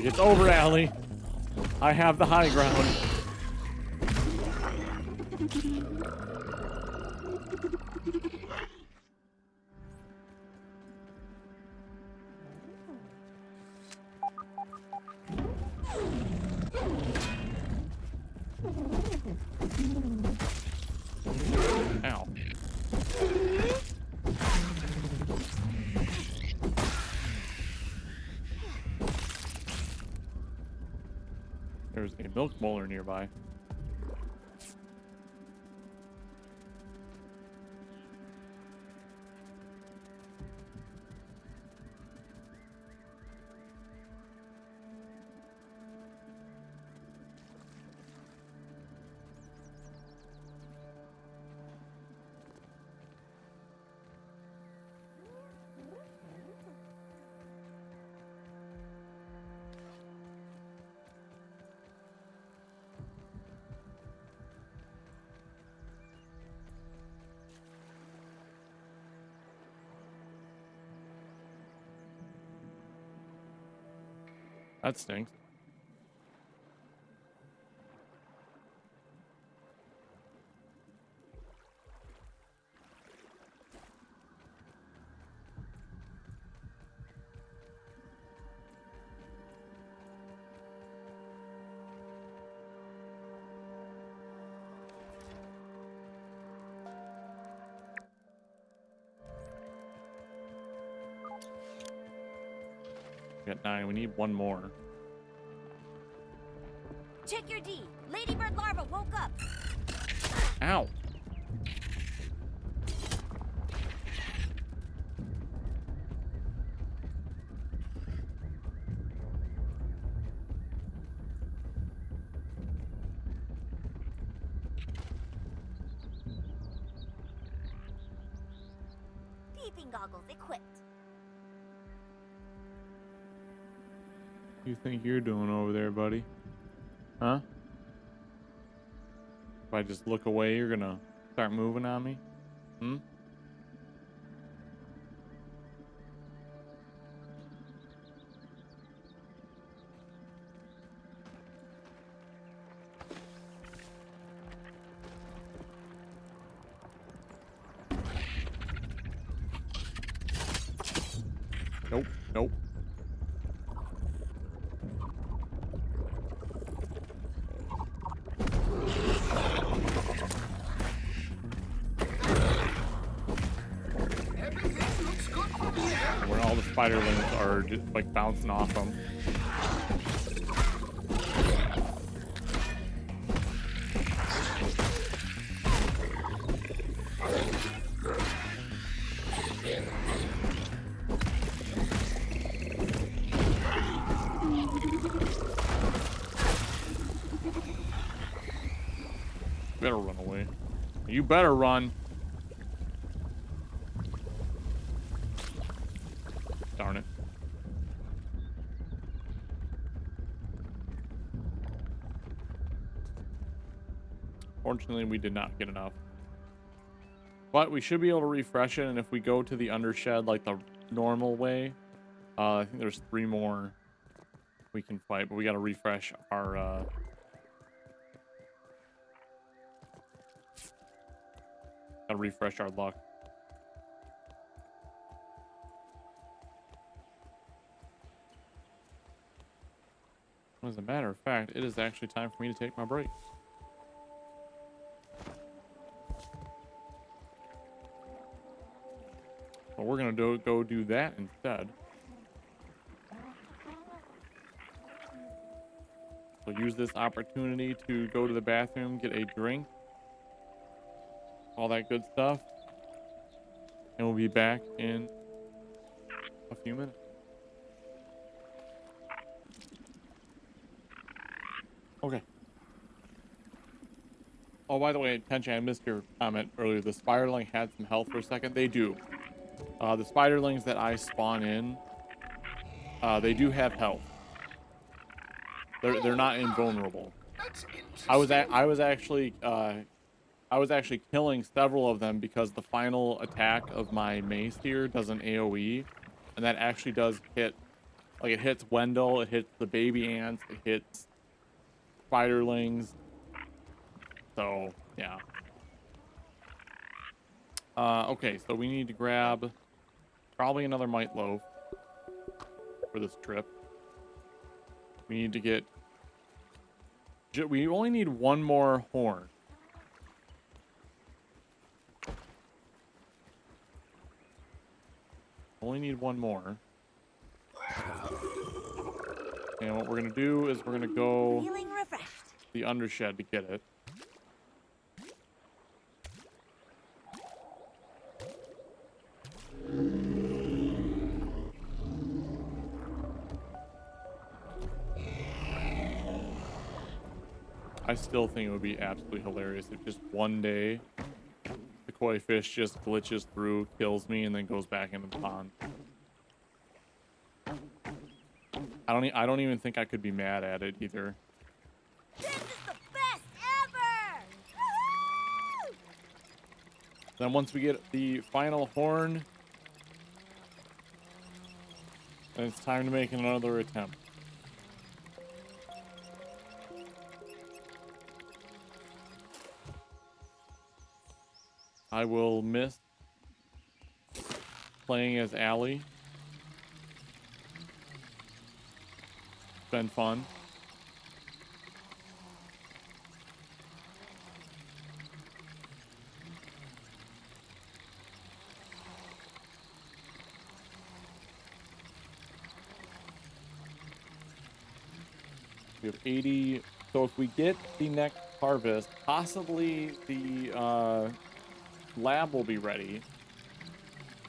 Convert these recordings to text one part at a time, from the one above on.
like, it's over, Allie. I have the high ground. Ow. There's a milk molar nearby. That stinks. We got 9. We need one more. Check your D. Ladybird larva woke up. Ow. Peeping goggles equipped. What do you think you're doing over there, buddy? Huh? If I just look away, you're gonna start moving on me? Hmm? Nope, nope. Where all the spiderlings are just like bouncing off them. Better run away. You better run. Darn it. Fortunately, we did not get enough. But we should be able to refresh it, and if we go to the undershed like the normal way, I think there's 3 more we can fight, but we got to refresh our luck. As a matter of fact, it is actually time for me to take my break. But we're gonna go do that instead. So use this opportunity to go to the bathroom, get a drink, all that good stuff, and we'll be back in a few minutes. Okay. Oh, by the way, attention, I missed your comment earlier. The spiderling had some health for a second. They do. The spiderlings that I spawn in, they do have health. They're not invulnerable. I was actually killing several of them because the final attack of my mace here does an AoE, and that actually does hit Like, it hits Wendell, it hits the baby ants, it hits spiderlings. So, yeah. Okay, so we need to grab probably another mite loaf for this trip. We need to get... We only need one more horn. Only need one more. And what we're going to do is we're going to go Feeling refreshed. the undershed to get it. I still think it would be absolutely hilarious if just one day the koi fish just glitches through, kills me, and then goes back into the pond. I don't even think I could be mad at it either. This is the best ever! Woo-hoo! Then once we get the final horn, then it's time to make another attempt. I will miss playing as Allie. It's been fun. We have 80. So if we get the next harvest, possibly the lab will be ready.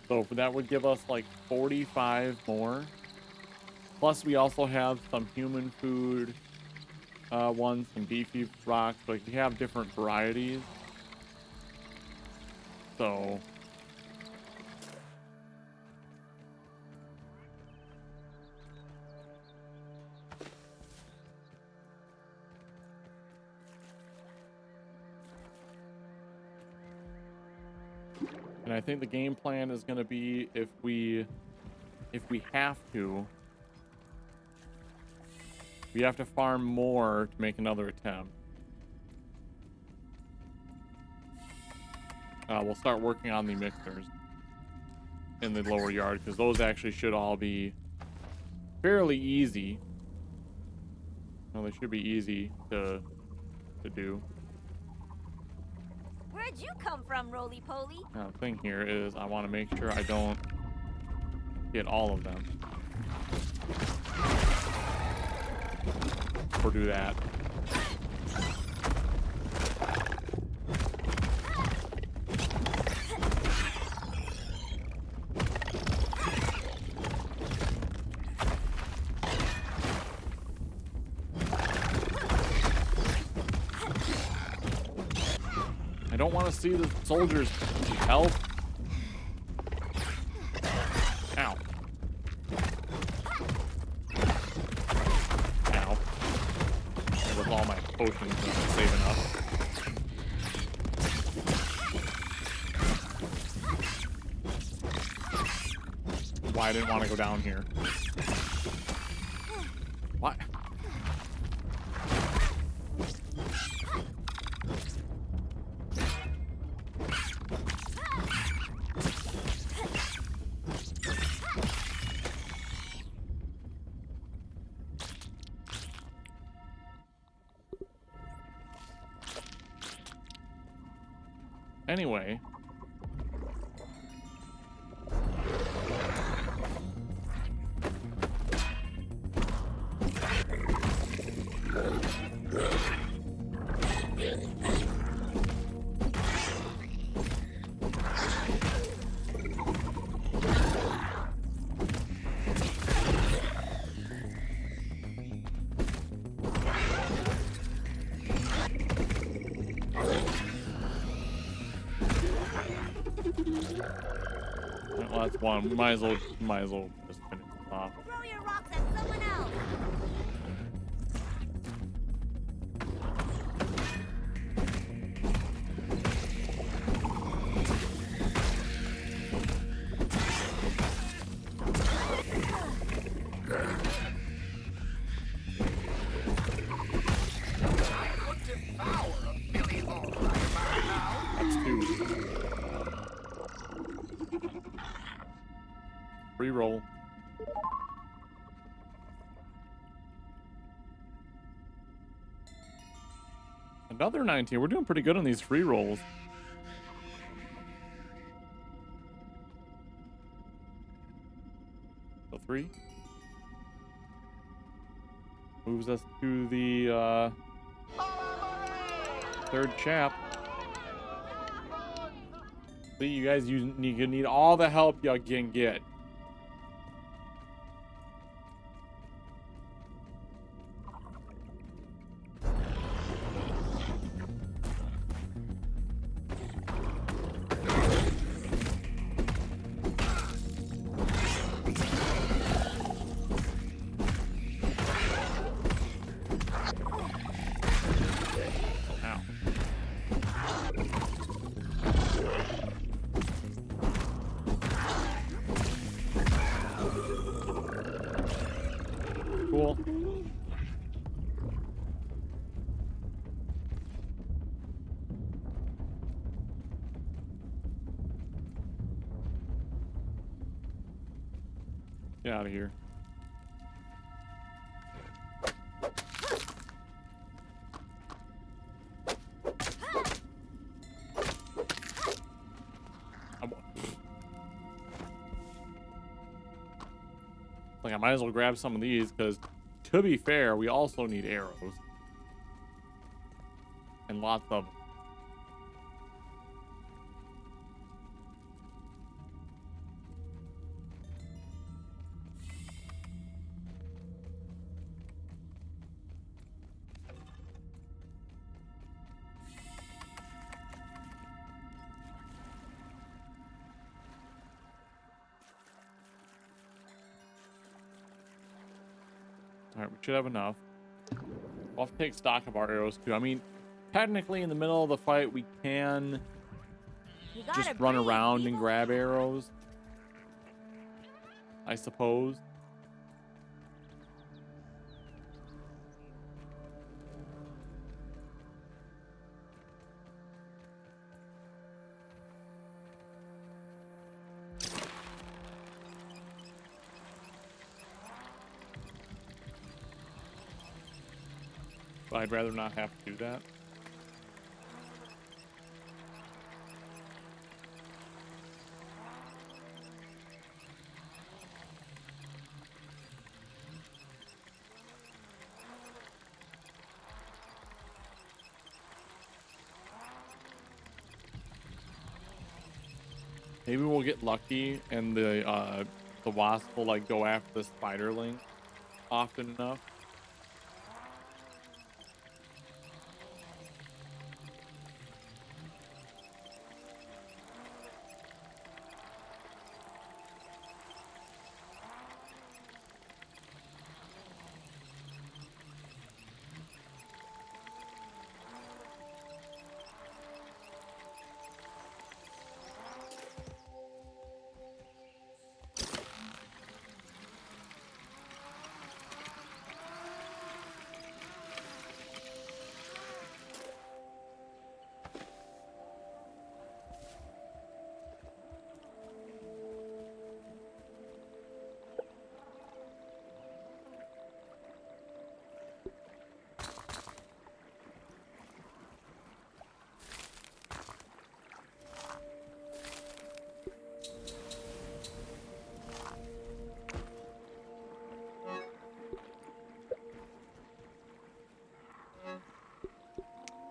So that would give us like 45 more. Plus we also have some human food ones, some beefy rocks. Like we have different varieties. So and I think the game plan is going to be if we have to, we have to farm more to make another attempt. We'll start working on the mixers in the lower yard because those actually should all be fairly easy. Well, they should be easy to do. Where'd you come from, Roly Poly? Now, the thing here is I want to make sure I don't get all of them. Or do that. I don't want to see the soldiers' health. Ow. Ow. With all my potions that I'm saving up. Why I didn't want to go down here. What? Anyway. Well, that's one. We might as well just finish this off. Throw your rocks at someone else! free roll. Another 19. We're doing pretty good on these free rolls. So 3. Moves us to the third chap. See, you guys, you need all the help you can get. Cool. Get out of here. Like, I might as well grab some of these, because, to be fair, we also need arrows. And lots of them. Alright, we should have enough. We'll have to take stock of our arrows, too. I mean, technically, in the middle of the fight, we can just run around and grab arrows, I suppose. But I'd rather not have to do that. Maybe we'll get lucky and the wasp will like go after the spiderling often enough.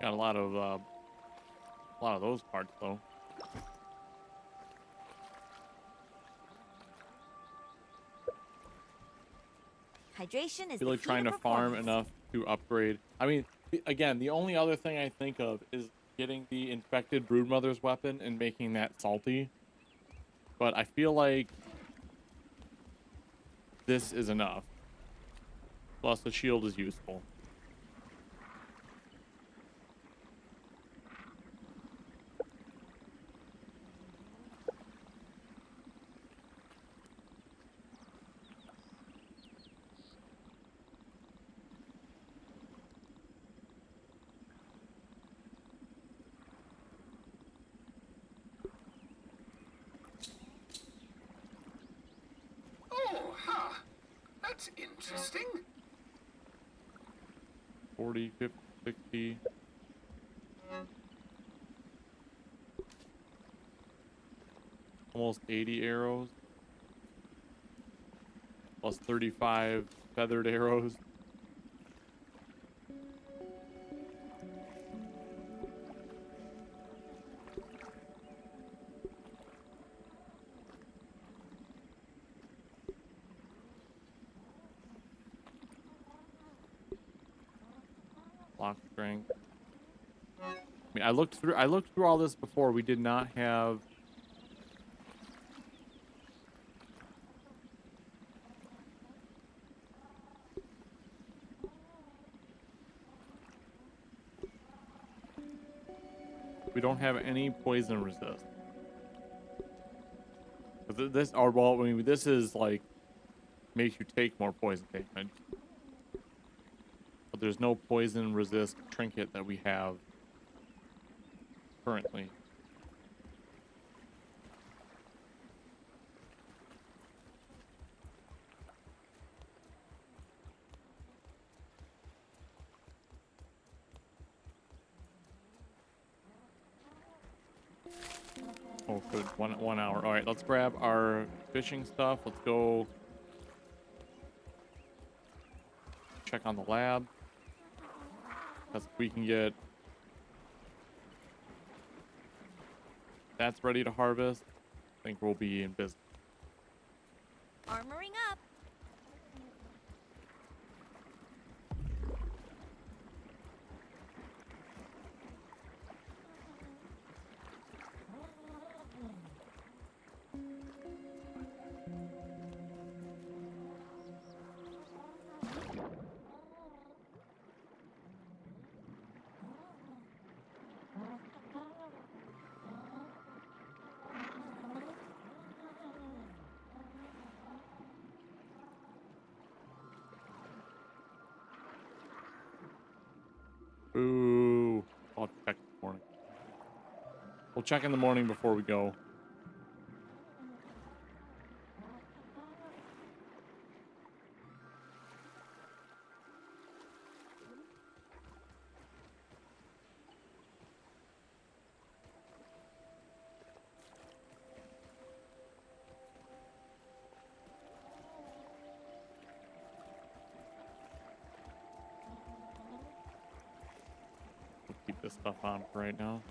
Got a lot of those parts though. Hydration is I feel like trying to farm enough to upgrade. I mean, again, the only other thing I think of is getting the infected broodmother's weapon and making that salty. But I feel like this is enough. Plus the shield is useful. Resisting? 40, 50, 60. Almost 80 arrows. Plus 35 feathered arrows. Block strength. I mean, I looked through all this before. We did not have we don't have any poison resist. This, or well, I mean, this is like makes you take more poison damage. But there's no poison resist trinket that we have currently. Oh, good. 1 hour. All right, let's grab our fishing stuff. Let's go check on the lab. Because if we can get that's ready to harvest, I think we'll be in business. Armoring up. Ooh. I'll check in the morning. We'll check in the morning before we go. We'll keep this stuff on for right now.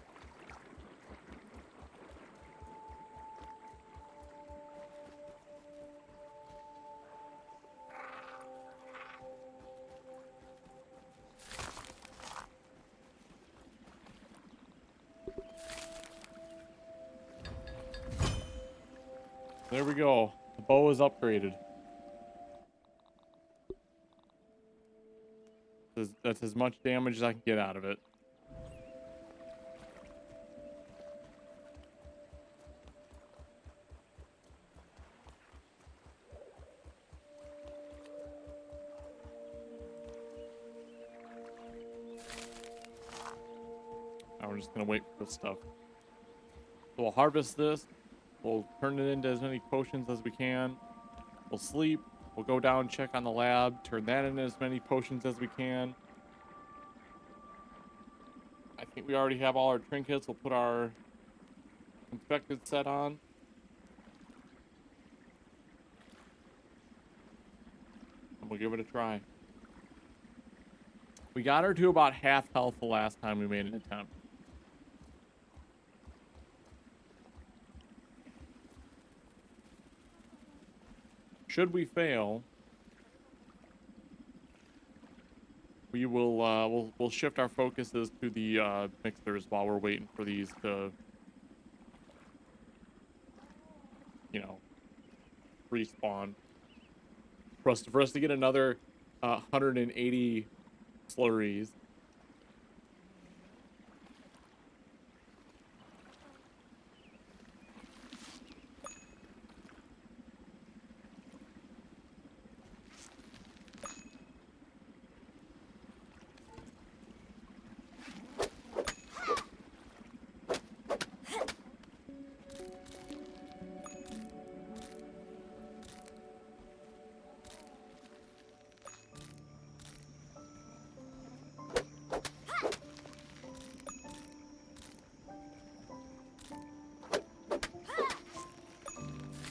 There we go. The bow is upgraded. That's as much damage as I can get out of it. Now we're just gonna wait for this stuff. So we'll harvest this. We'll turn it into as many potions as we can. We'll sleep. We'll go down, check on the lab, turn that into as many potions as we can. I think we already have all our trinkets. We'll put our infected set on. And we'll give it a try. We got her to about half health the last time we made an attempt. Should we fail, we will we'll shift our focuses to the mixers while we're waiting for these to, you know, respawn. For us to get another 180 slurries.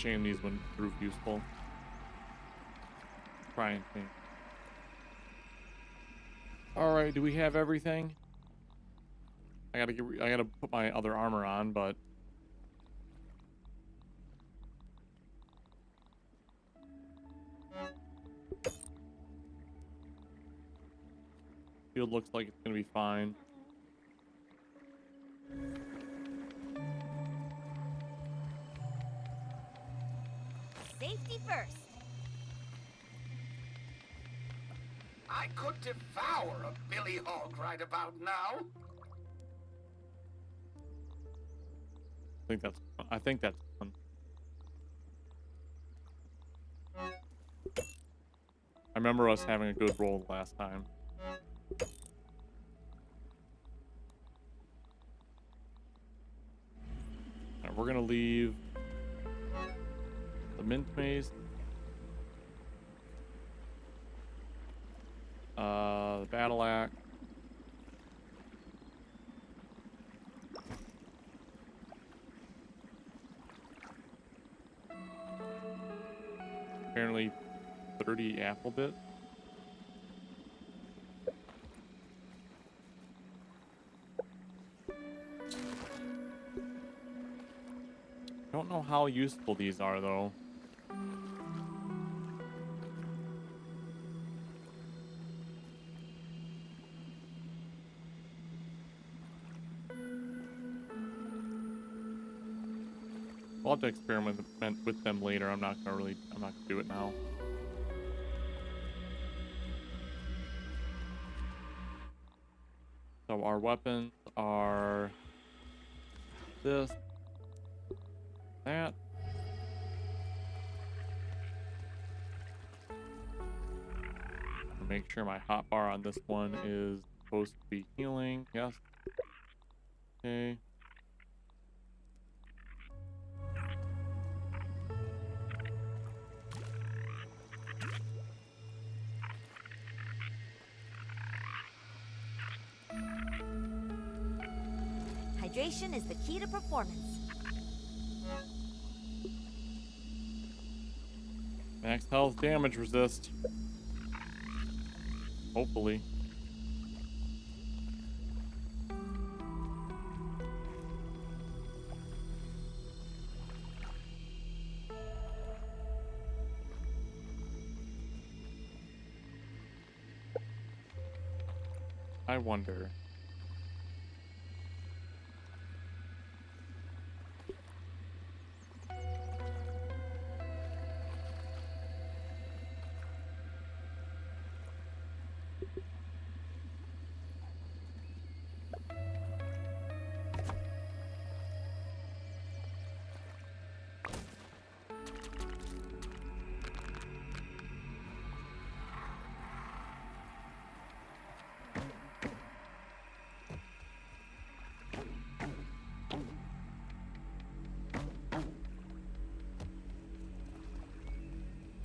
Shame these wouldn't prove useful. Try and think. All right, do we have everything? I gotta put my other armor on, but field looks like it's gonna be fine. Safety first. I could devour a billy hog right about now. I think that's fun. I remember us having a good roll last time. Alright, we're gonna leave the mint mace. The battle axe. Apparently 30 apple bit. Don't know how useful these are though. I'll have to experiment with them later. I'm not gonna do it now. So our weapons are this, that. Make sure my hotbar on this one is supposed to be healing. Yes. Okay. Hydration is the key to performance. Max health, damage resist. Hopefully. I wonder.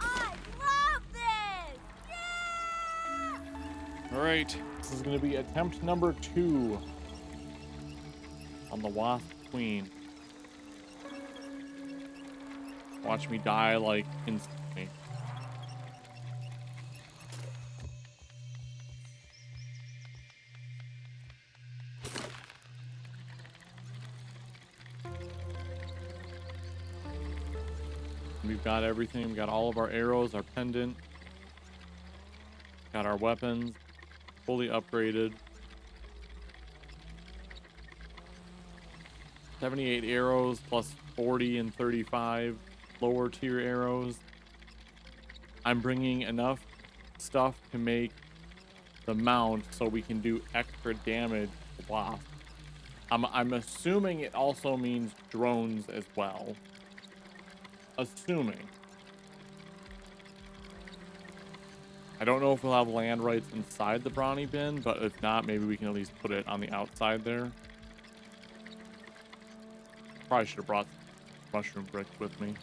I love this! Yeah! All right, this is going to be attempt number 2 on the Wasp Queen. Watch me die like instantly. We've got everything. We got all of our arrows, our pendant. Got our weapons fully upgraded. 78 arrows plus 40 and 35 lower tier arrows. I'm bringing enough stuff to make the mount so we can do extra damage to Wasp. I'm assuming it also means drones as well. Assuming. I don't know if we'll have land rights inside the brawny bin, but if not, maybe we can at least put it on the outside there. Probably should have brought mushroom bricks with me.